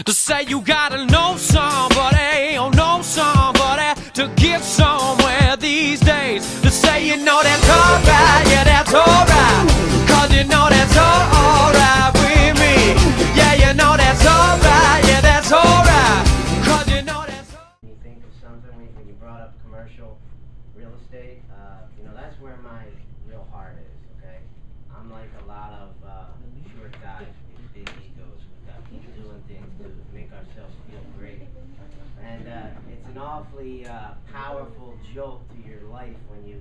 To say you gotta know somebody, or know somebody to get somewhere these days. To say you know that's alright, yeah that's alright, cause you know that's alright with me. Yeah, you know that's alright, yeah that's alright, cause you know that's alright. You think of something when you brought up commercial real estate, you know, that's where my real heart is, okay? I'm like a lot of short guys with big egos. Keep doing things to make ourselves feel great. And it's an awfully powerful jolt to your life when you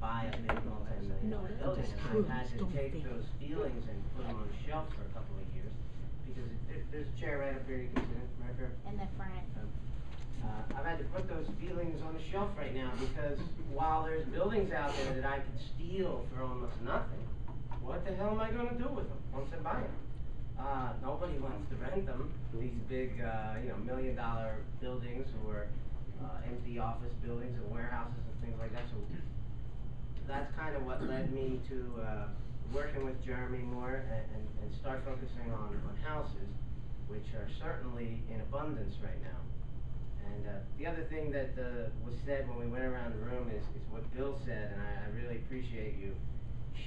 buy a big multi-million-dollar building. And I've had to take those feelings and put them on the shelf for a couple of years, because there's a chair right up here, you can sit in, right here. In the front. I've had to put those feelings on the shelf right now, because while there's buildings out there that I could steal for almost nothing, what the hell am I going to do with them once I buy them? Nobody wants to rent them. These big, you know, $1 million buildings, or empty office buildings and warehouses and things like that. So that's kind of what led me to working with Jeremy more and start focusing on houses, which are certainly in abundance right now. And the other thing that was said when we went around the room is what Bill said, and I really appreciate you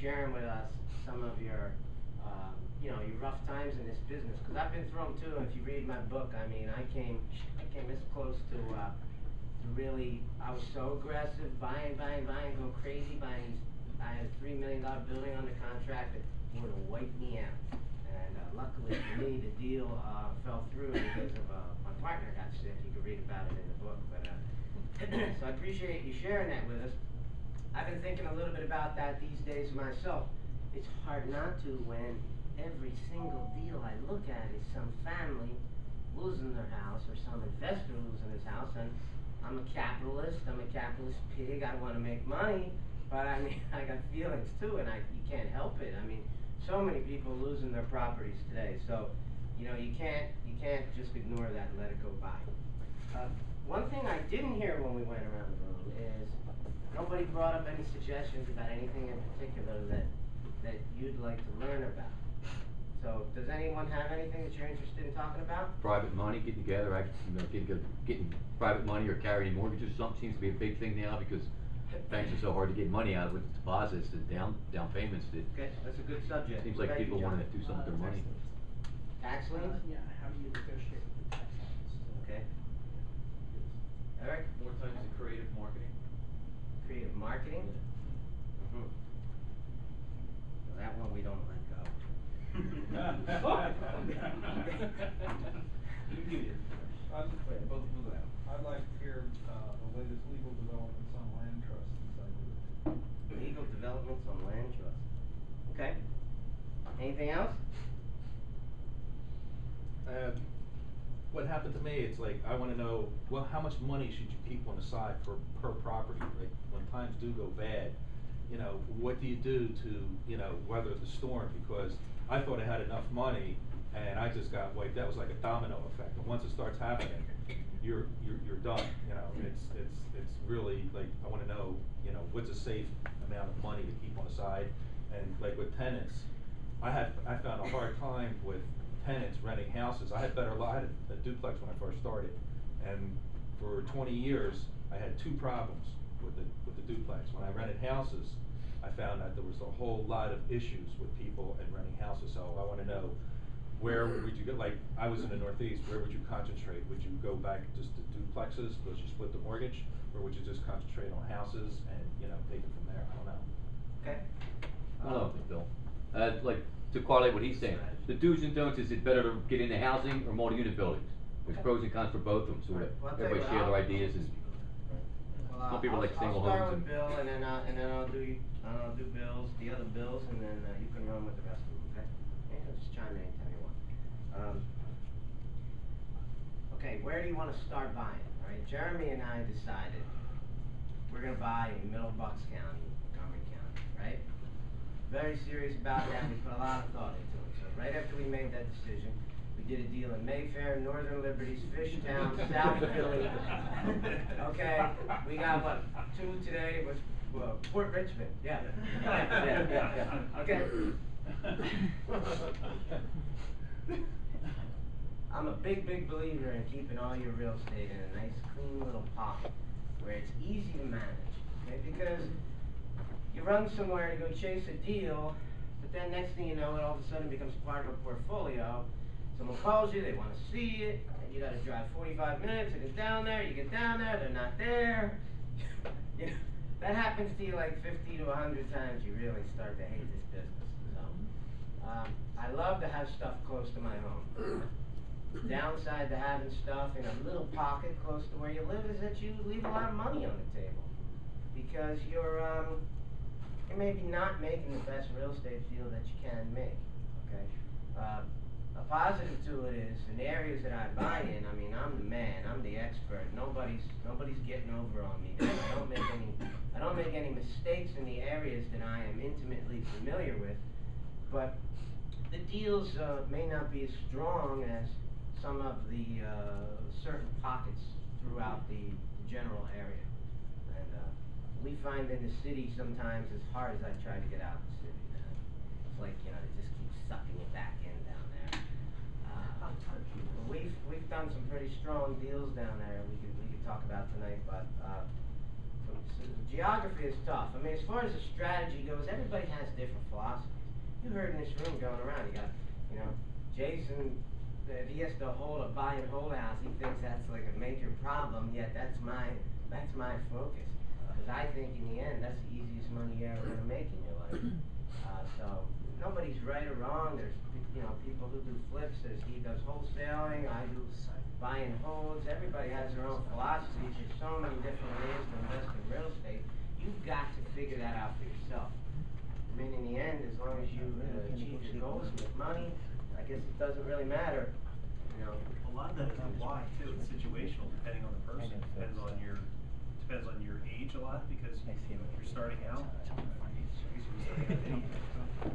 sharing with us some of your you know, your rough times in this business, because I've been through them too. And if you read my book, I mean, I came this close to really, I was so aggressive, buying, going crazy, buying. I had a $3 million building under contract that would have wiped me out. And luckily for me, the deal fell through because of my partner got sick. You can read about it in the book. But so I appreciate you sharing that with us. I've been thinking a little bit about that these days myself. It's hard not to when every single deal I look at is some family losing their house or some investor losing his house. And I'm a capitalist pig. I want to make money, but I mean, I got feelings too, and you can't help it. I mean, so many people losing their properties today. So, you know, you can't just ignore that and let it go by. One thing I didn't hear when we went around the room is nobody brought up any suggestions about anything in particular that you'd like to learn about. So, does anyone have anything that you're interested in talking about? Private money, getting together, getting private money or carrying mortgages, something seems to be a big thing now, because banks are so hard to get money out with deposits and down payments. Okay, that's a good subject. Seems like people want to do something with their money. Tax liens? Yeah, how do you negotiate with the tax liens? Okay. Eric? More types of creative marketing. Creative marketing? Yeah. Mm-hmm. Well, that one we don't let go. You give it. I'd like to hear the latest legal developments on land trusts inside of it. Legal developments on land trusts. Okay. Anything else? What happened to me, it's like, I want to know, well, how much money should you keep on the side per property? Like, when times do go bad, you know, what do you do to, you know, weather the storm? Because I thought I had enough money, and I just got wiped. That was like a domino effect. And once it starts happening, you're done. You know, it's really like, I want to know, you know, what's a safe amount of money to keep on the side. And like with tenants, I found a hard time with tenants renting houses. I had a duplex when I first started, and for 20 years I had two problems with the duplex. When I rented houses, I found that there was a whole lot of issues with people and renting houses. So I want to know, where would you go? Like, I was in the Northeast, where would you concentrate? Would you go back just to duplexes, would you split the mortgage, or would you just concentrate on houses and, you know, take it from there? I don't know. Okay. I don't know, Bill. Like, to correlate what he's saying, the do's and don'ts, is it better to get into housing or multi-unit buildings? There's pros and cons for both of them, so Well, everybody share their ideas. And well, some people like single homes. I'll start with Bill, and then I'll do Bill's, the other Bills, and then you can run with the rest of them. Okay? Yeah, just chime in anytime you want. Okay, where do you want to start buying? All right, Jeremy and I decided we're going to buy in Middle Bucks County, Montgomery County, right? Very serious about that. We put a lot of thought into it. So right after we made that decision, we did a deal in Mayfair, Northern Liberties, Fishtown, South Philly. Okay, we got what, 2 today. Was Port Richmond. Yeah. Yeah. Okay. I'm a big believer in keeping all your real estate in a nice, clean little pocket where it's easy to manage, okay? Because you run somewhere to go chase a deal, but then next thing you know, it all of a sudden becomes part of a portfolio. Someone calls you, they want to see it, and you got to drive 45 minutes to get down there. You get down there, they're not there. You know, that happens to you like 50 to 100 times. You really start to hate this business. So, I love to have stuff close to my home. The downside to having stuff in a little pocket close to where you live is that you leave a lot of money on the table because you're maybe not making the best real estate deal that you can make. Okay. A positive to it is in the areas that I buy in. I mean, I'm the man. I'm the expert. Nobody's getting over on me. I don't make any mistakes in the areas that I am intimately familiar with. But the deals may not be as strong as some of the certain pockets throughout the general area. And we find in the city sometimes as hard as I try to get out of the city, it's like, you know, it just keeps sucking you back in down there. We've done some pretty strong deals down there we could talk about tonight, but so geography is tough. I mean, as far as the strategy goes, everybody has different philosophies. You heard in this room going around, you got, you know, Jason, if he has to buy and hold a house, he thinks that's like a major problem, yet that's my focus. Because I think in the end, that's the easiest money you're ever gonna make in your life. So nobody's right or wrong. There's, you know, people who do flips. He does wholesaling. I do buy and holds. Everybody has their own philosophies. There's so many different ways to invest in real estate. You've got to figure that out for yourself. I mean, in the end, as long as you achieve your goals with money, I guess it doesn't really matter. You know. A lot of that is why too. It's situational, depending on the person. Depends on your age a lot because you know, if you're starting out.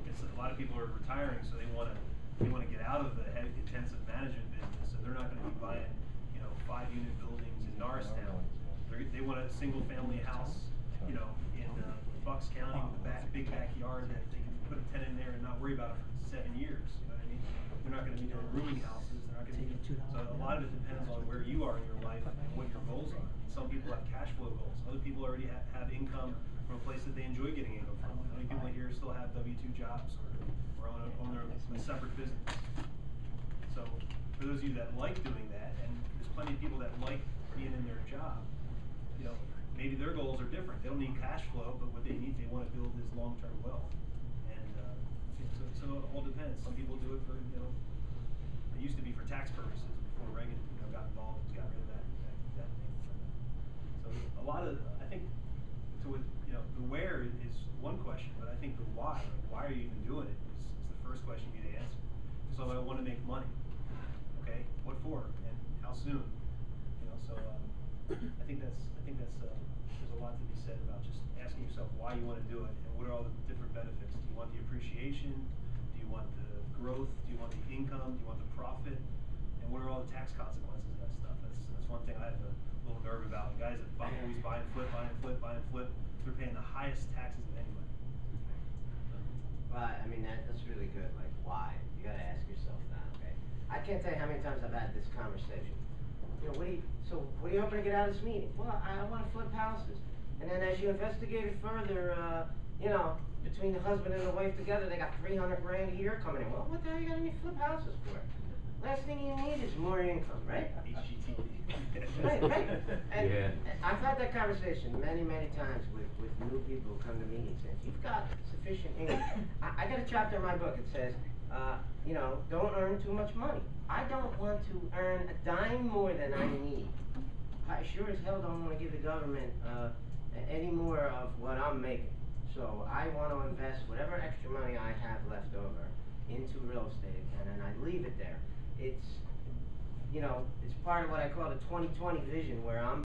It's a lot of people are retiring, so they want to get out of the heavy intensive management business, and they're not going to be buying, you know, 5-unit buildings in Norristown. They want a single family house, you know, in Bucks County with a big backyard that they can put a tenant in there and not worry about it for 7 years. You know what I mean? They're not going to be doing rooming houses. They're not going to be. So a lot of it depends on where you are in your life and what your goals are. Some people have cash flow goals. Other people already have income from a place that they enjoy getting income from. Many people here still have W-2 jobs or own their separate business. So for those of you that like doing that, and there's plenty of people that like being in their job, you know, maybe their goals are different. They don't need cash flow, but what they need, they want to build is long-term wealth. And so it all depends. Some people do it for, you know, it used to be for tax purposes before Reagan, you know, got involved and got rid of that thing. So a lot of, I think, you know, the where is one question, but I think the why, like why are you even doing it, is the first question you need to answer. So I want to make money. Okay, what for, and how soon? You know, so I think that's there's a lot to be said about just asking yourself why you want to do it and what are all the different benefits. Do you want the appreciation? Do you want the growth? Do you want the income? Do you want the profit? And what are all the tax consequences of that stuff? That's one thing I have a little nerve about. Guys that always buy and flip, they're paying the highest taxes of anybody. Well, I mean, that's really good. Like, why? You gotta ask yourself that, okay? I can't tell you how many times I've had this conversation. You know, what are you hoping to get out of this meeting? Well, I want to flip houses. And then as you investigate it further, you know, between the husband and the wife together, they got $300 grand a year coming in. Well, what the hell are you gonna need flip houses for? Last thing you need is more income, right? HGTV. Right. And Yeah. I've had that conversation many times with new people who come to meetings. And if you've got sufficient income, I got a chapter in my book. It says, you know, don't earn too much money. I don't want to earn a dime more than I need. I sure as hell don't want to give the government any more of what I'm making. So I want to invest whatever extra money I have left over into real estate, and then I leave it there. It's, you know, it's part of what I call the 20/20 vision, where I'm